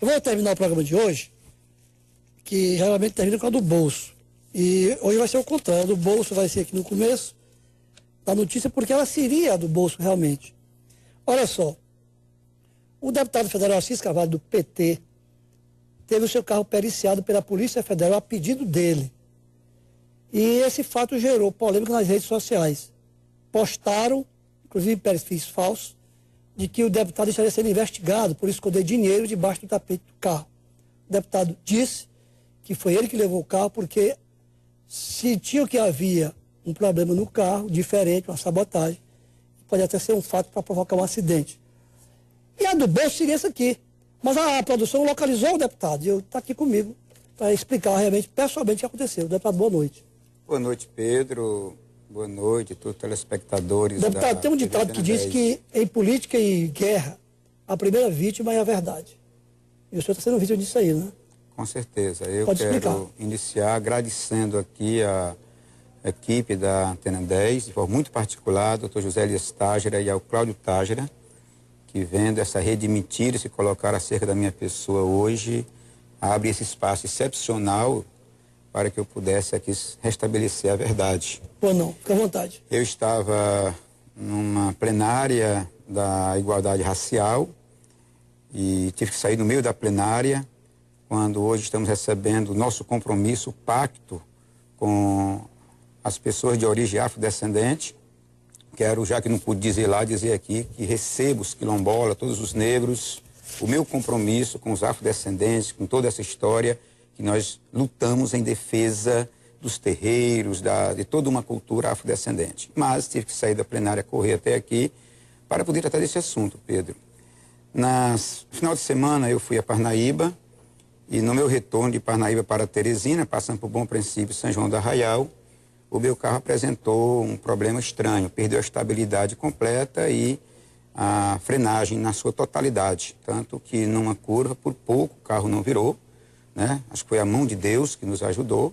Eu vou terminar o programa de hoje, que geralmente termina com a do bolso. E hoje vai ser o contrário. A do bolso vai ser aqui no começo da notícia, porque ela seria a do bolso realmente. Olha só. O deputado federal Assis Carvalho, do PT, teve o seu carro periciado pela Polícia Federal a pedido dele. E esse fato gerou polêmica nas redes sociais. Postaram, inclusive perfis falsos, de que o deputado estaria sendo investigado por esconder dinheiro debaixo do tapete do carro. O deputado disse que foi ele que levou o carro porque sentiu que havia um problema no carro, diferente, uma sabotagem, pode até ser um fato para provocar um acidente. E a do bolso seria essa aqui. Mas a produção localizou o deputado, e eu está aqui comigo para explicar realmente, pessoalmente, o que aconteceu. Deputado, boa noite. Boa noite, Pedro. Boa noite a todos os telespectadores. Deputado, tem um ditado que diz que em política e guerra, a primeira vítima é a verdade. E o senhor está sendo vítima disso aí, né? Com certeza. Eu Pode quero explicar. iniciar agradecendo aqui a equipe da Antena 10, de forma muito particular, ao Dr. José Elias Tágera e ao Cláudio Tágera, que vendo essa rede de mentiras se colocar acerca da minha pessoa hoje, abre esse espaço excepcional para que eu pudesse aqui restabelecer a verdade. Ou não, fica à vontade. Eu estava numa plenária da igualdade racial e tive que sair no meio da plenária, quando hoje estamos recebendo o nosso compromisso, o pacto com as pessoas de origem afrodescendente. Quero, já que não pude dizer lá, dizer aqui que recebo os quilombolas, todos os negros, o meu compromisso com os afrodescendentes, com toda essa história, que nós lutamos em defesa dos terreiros, de toda uma cultura afrodescendente. Mas tive que sair da plenária, correr até aqui, para poder tratar desse assunto, Pedro. No final de semana eu fui a Parnaíba, e no meu retorno de Parnaíba para Teresina, passando por Bom Princípio e São João do Arraial, o meu carro apresentou um problema estranho, perdeu a estabilidade completa e a frenagem na sua totalidade. Tanto que numa curva, por pouco, o carro não virou, né? Acho que foi a mão de Deus que nos ajudou.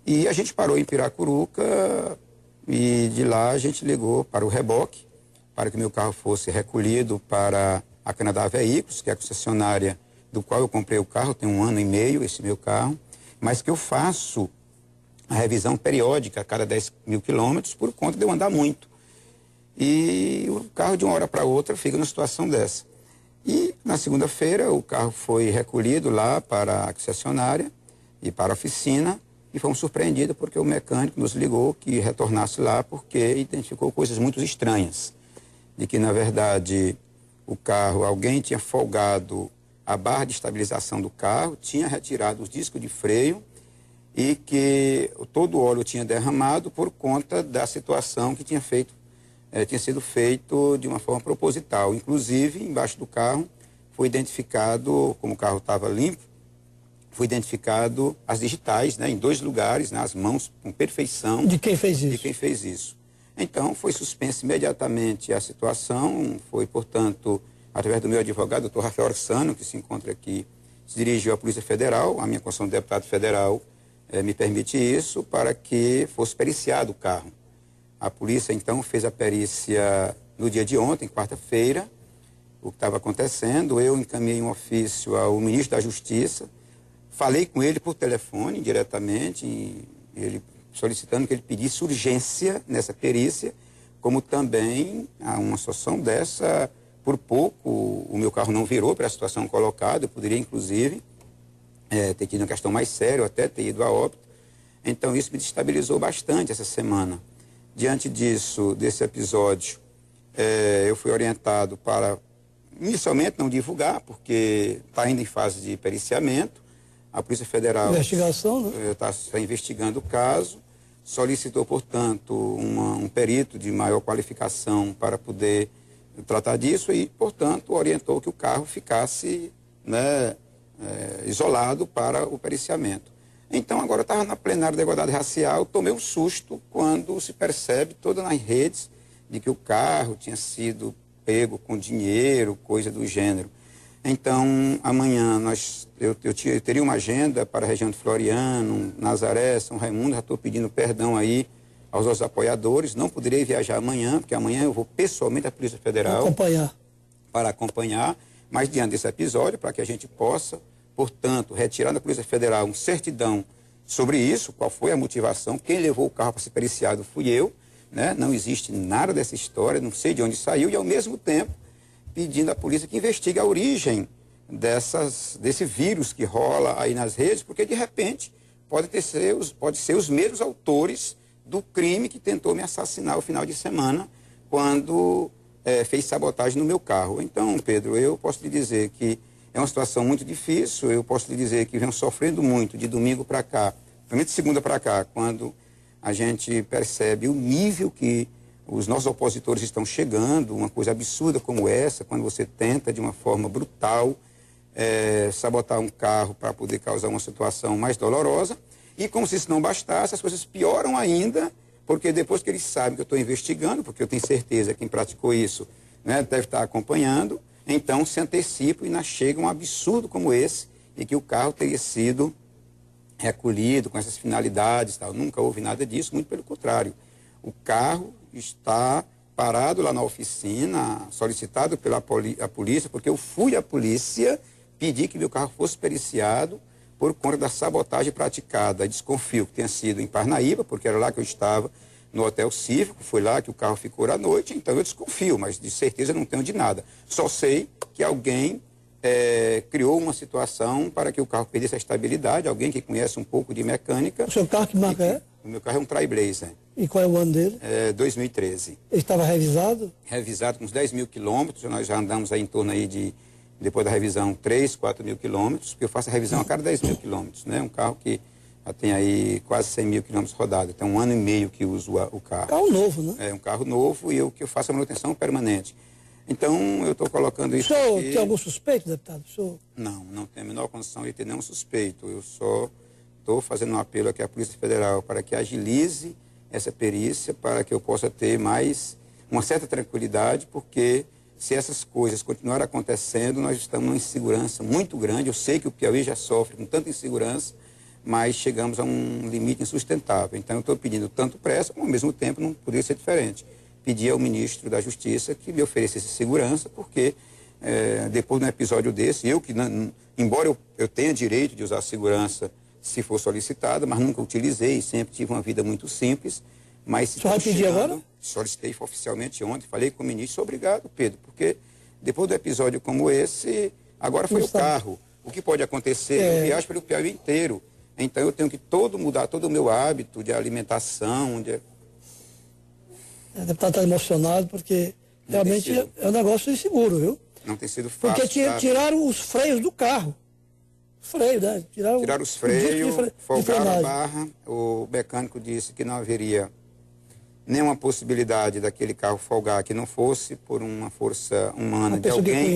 E a gente parou em Piracuruca e de lá a gente ligou para o reboque, para que meu carro fosse recolhido para a Canadá Veículos, que é a concessionária do qual eu comprei o carro, tem 1 ano e meio esse meu carro, mas que eu faço a revisão periódica a cada 10 mil quilômetros por conta de eu andar muito. E o carro de uma hora para outra fica numa situação dessa. E na segunda-feira o carro foi recolhido lá para a concessionária e para a oficina e fomos surpreendidos porque o mecânico nos ligou que retornasse lá porque identificou coisas muito estranhas. De que, na verdade, o carro, alguém tinha folgado a barra de estabilização do carro, tinha retirado os discos de freio e que todo o óleo tinha derramado por conta da situação que tinha sido feito de uma forma proposital. Inclusive, embaixo do carro foi identificado, como o carro estava limpo, foi identificado as digitais, né, em 2 lugares, nas mãos, com perfeição. De quem fez isso? De quem fez isso. Então, foi suspensa imediatamente a situação, foi, portanto, através do meu advogado, doutor Rafael Orsano, que se encontra aqui, se dirigiu à Polícia Federal, a minha condição de deputado federal me permite isso, para que fosse periciado o carro. A polícia, então, fez a perícia no dia de ontem, quarta-feira, o que estava acontecendo. Eu encaminhei um ofício ao ministro da Justiça, falei com ele por telefone, diretamente, e ele solicitando que ele pedisse urgência nessa perícia, como também a uma situação dessa, por pouco, o meu carro não virou para a situação colocada, eu poderia, inclusive, ter tido uma questão mais séria, até ter ido a óbito. Então, isso me destabilizou bastante essa semana. Diante disso, desse episódio, eu fui orientado para, inicialmente, não divulgar, porque está ainda em fase de periciamento. A Polícia Federal investigação, né? Está investigando o caso, solicitou, portanto, um perito de maior qualificação para poder tratar disso e, portanto, orientou que o carro ficasse, né, isolado para o periciamento. Então, agora eu estava na plenária da igualdade racial, tomei um susto quando se percebe todas nas redes de que o carro tinha sido pego com dinheiro, coisa do gênero. Então, amanhã eu teria uma agenda para a região de Floriano, Nazaré, São Raimundo, já estou pedindo perdão aí aos nossos apoiadores, não poderei viajar amanhã, porque amanhã eu vou pessoalmente à Polícia Federal para acompanhar, Mas diante desse episódio, para que a gente possa, portanto, retirar da Polícia Federal uma certidão sobre isso, qual foi a motivação, quem levou o carro para ser periciado fui eu, né? Não existe nada dessa história, não sei de onde saiu, e ao mesmo tempo pedindo à polícia que investigue a origem desse vírus que rola aí nas redes, porque de repente pode ser os mesmos autores do crime que tentou me assassinar no final de semana, quando fez sabotagem no meu carro. Então, Pedro, eu posso lhe dizer que é uma situação muito difícil, eu posso lhe dizer que venho sofrendo muito de domingo para cá, principalmente de segunda para cá, quando a gente percebe o nível que os nossos opositores estão chegando, uma coisa absurda como essa, quando você tenta de uma forma brutal sabotar um carro para poder causar uma situação mais dolorosa, e como se isso não bastasse, as coisas pioram ainda, porque depois que eles sabem que eu estou investigando, porque eu tenho certeza que quem praticou isso, né, deve estar acompanhando, então se antecipam e chega um absurdo como esse, e que o carro teria sido recolhido com essas finalidades, tal. Nunca houve nada disso, muito pelo contrário. O carro está parado lá na oficina, solicitado pela polícia, porque eu fui à polícia pedir que meu carro fosse periciado por conta da sabotagem praticada. Desconfio que tenha sido em Parnaíba, porque era lá que eu estava, no Hotel Cívico, foi lá que o carro ficou à noite, então eu desconfio, mas de certeza não tenho de nada. Só sei que alguém criou uma situação para que o carro perdesse a estabilidade, alguém que conhece um pouco de mecânica. O seu carro que marca é? O meu carro é um Trailblazer. E qual é o ano dele? 2013. Ele estava revisado? Revisado com uns 10 mil quilômetros, nós já andamos aí em torno aí de, depois da revisão, 3, 4 mil quilômetros, porque eu faço a revisão a cada 10 mil quilômetros, né? Um carro que já tem aí quase 100 mil quilômetros rodados, tem 1 ano e meio que uso o carro. Carro novo, né? É um carro novo e que eu faço a manutenção permanente. Então, eu estou colocando isso aqui. O senhor aqui... tem algum suspeito, deputado? Não tenho a menor condição de ter nenhum suspeito. Eu só estou fazendo um apelo aqui à Polícia Federal para que agilize essa perícia, para que eu possa ter mais uma certa tranquilidade, porque se essas coisas continuarem acontecendo, nós estamos numa insegurança muito grande. Eu sei que o Piauí já sofre com tanta insegurança, mas chegamos a um limite insustentável. Então, eu estou pedindo tanto pressa, como ao mesmo tempo não poderia ser diferente. Pedi ao ministro da Justiça que me oferecesse segurança, porque depois de um episódio desse, embora eu tenha direito de usar segurança se for solicitada, mas nunca utilizei, sempre tive uma vida muito simples. Mas se o senhor vai pedir agora? Solicitei oficialmente ontem, falei com o ministro, obrigado, Pedro, porque depois do episódio como esse, agora foi o carro. O que pode acontecer? Eu viajo pelo Piauí inteiro, então eu tenho que mudar todo o meu hábito de alimentação, O deputado está emocionado porque realmente é um negócio inseguro, viu? Não tem sido fácil. Porque tiraram os freios do carro. Freio, né? Tiraram os freios, folgaram a barra. O mecânico disse que não haveria nenhuma possibilidade daquele carro folgar que não fosse por uma força humana de alguém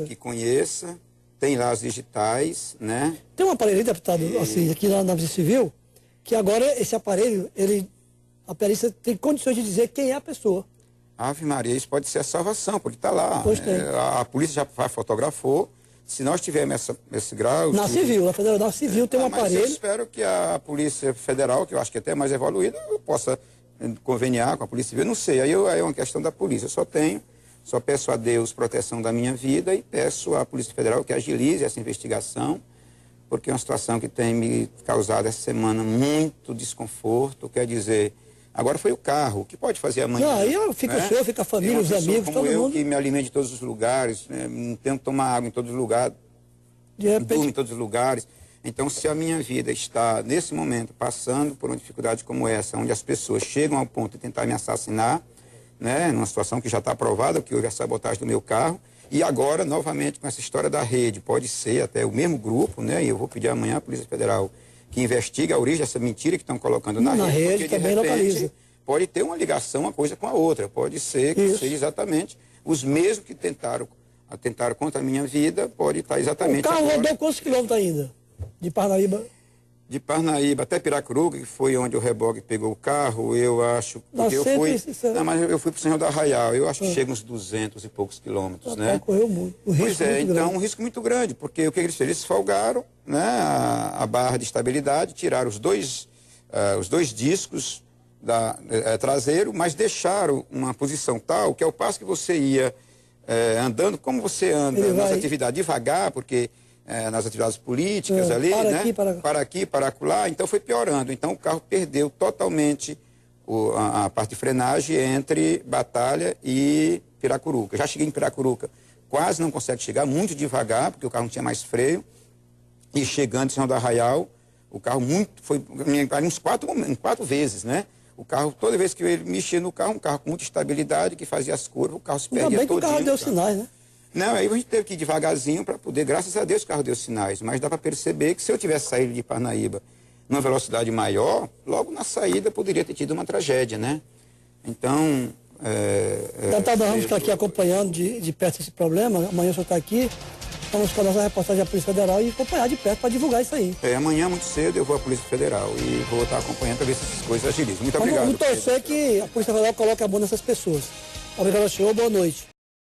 que conheça. Tem lá os digitais, né? Tem um aparelho aí, deputado, assim, aqui na Polícia Civil, que agora esse aparelho, a perícia tem condições de dizer quem é a pessoa. Ave Maria, isso pode ser a salvação, porque está lá. A polícia já fotografou. Se nós tivermos esse grau... Na Civil, na Federal, na Civil tem um aparelho... Mas eu espero que a Polícia Federal, que eu acho que é até mais evoluída, possa conveniar com a Polícia Civil. Não sei, aí é uma questão da polícia. Eu só peço a Deus proteção da minha vida e peço à Polícia Federal que agilize essa investigação, porque é uma situação que tem me causado essa semana muito desconforto. Quer dizer, agora foi o carro, o que pode fazer amanhã? Não, aí fica o senhor, fica a família, os amigos, como todo eu, mundo. Que me alimento em todos os lugares, né? Tento tomar água em todos os lugares, durmo em todos os lugares. Então, se a minha vida está, nesse momento, passando por uma dificuldade como essa, onde as pessoas chegam ao ponto de tentar me assassinar, né? Numa situação que já está provada, que houve a sabotagem do meu carro, e agora, novamente, com essa história da rede, pode ser até o mesmo grupo, né? E eu vou pedir amanhã à Polícia Federal que investigue a origem dessa mentira que estão colocando na rede, porque também localiza. Pode ter uma ligação uma coisa com a outra, pode ser que seja exatamente os mesmos que tentaram contra a minha vida, pode estar exatamente... O carro rodou quantos quilômetros ainda, de Parnaíba? De Parnaíba até Piracuruga, que foi onde o reboque pegou o carro, eu acho... Porque eu fui... Não, mas eu fui para o Senhor do Arraial, eu acho que chega uns 200 e poucos quilômetros, né? Correu muito. Pois é, então um risco muito grande, porque o que eles fizeram? Eles folgaram, né, a barra de estabilidade, tiraram os dois discos traseiro, mas deixaram uma posição tal que ao passo que você ia andando como você anda Ele nas vai... atividades devagar, porque nas atividades políticas ali, para né? aqui, para aqui, para acolá, então foi piorando. Então o carro perdeu totalmente a parte de frenagem entre Batalha e Piracuruca. Já cheguei em Piracuruca, quase não consegue chegar, muito devagar, porque o carro não tinha mais freio. E chegando em São do Arraial, o carro foi uns quatro vezes, né? O carro, toda vez que ele mexia no carro, um carro com muita estabilidade, que fazia as curvas, o carro se perdia Ainda bem que o todinho. carro deu sinais, né? Não, aí a gente teve que ir devagarzinho para poder, graças a Deus o carro deu sinais, mas dá para perceber que se eu tivesse saído de Parnaíba numa velocidade maior, logo na saída poderia ter tido uma tragédia, né? Então... Deputado, vamos ficar aqui acompanhando de perto esse problema. Amanhã o senhor está aqui, vamos com a nossa reportagem da Polícia Federal e acompanhar de perto para divulgar isso aí. Amanhã, muito cedo, eu vou à Polícia Federal e vou estar acompanhando para ver se essas coisas agilizam. Muito obrigado. Vamos torcer que a Polícia Federal coloque a mão nessas pessoas. Obrigado ao senhor, boa noite.